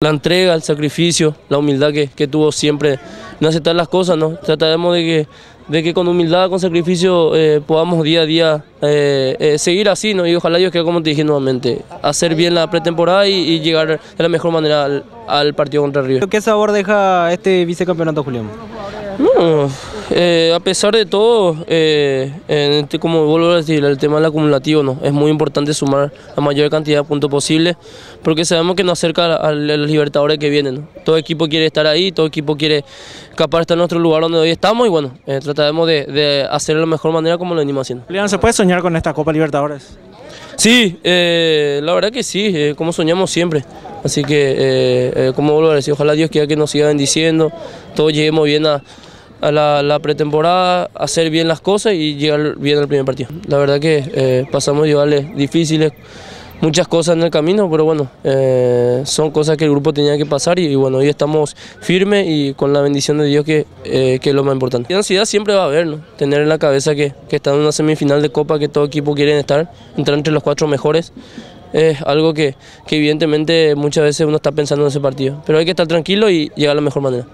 la entrega, el sacrificio, la humildad que tuvo siempre, no aceptar las cosas, ¿no? Trataremos de que con humildad, con sacrificio podamos día a día seguir así, ¿no? Y ojalá Dios quiera, como te dije nuevamente, hacer bien la pretemporada y llegar de la mejor manera al partido contra River. ¿Qué sabor deja este vicecampeonato, Julián? No, a pesar de todo, como vuelvo a decir, el tema del acumulativo, ¿no? Es muy importante sumar la mayor cantidad de puntos posible, porque sabemos que nos acerca a los Libertadores que vienen, ¿no? Todo equipo quiere estar ahí, todo equipo quiere capaz estar en nuestro lugar donde hoy estamos y bueno, trataremos de hacerlo de la mejor manera como lo venimos haciendo. Julián, ¿se puede soñar con esta Copa Libertadores? Sí, la verdad que sí, como soñamos siempre. Así que, como vuelvo a decir, ojalá Dios quiera que nos siga bendiciendo, todos lleguemos bien a la pretemporada, hacer bien las cosas y llegar bien al primer partido. La verdad que pasamos rivales difíciles, muchas cosas en el camino, pero bueno, son cosas que el grupo tenía que pasar y bueno, hoy estamos firmes y con la bendición de Dios que es lo más importante. Y ansiedad siempre va a haber, ¿no? Tener en la cabeza que están en una semifinal de Copa, que todo equipo quiere estar, entrar entre los 4 mejores. Es algo que evidentemente muchas veces uno está pensando en ese partido, pero hay que estar tranquilo y llegar a la mejor manera.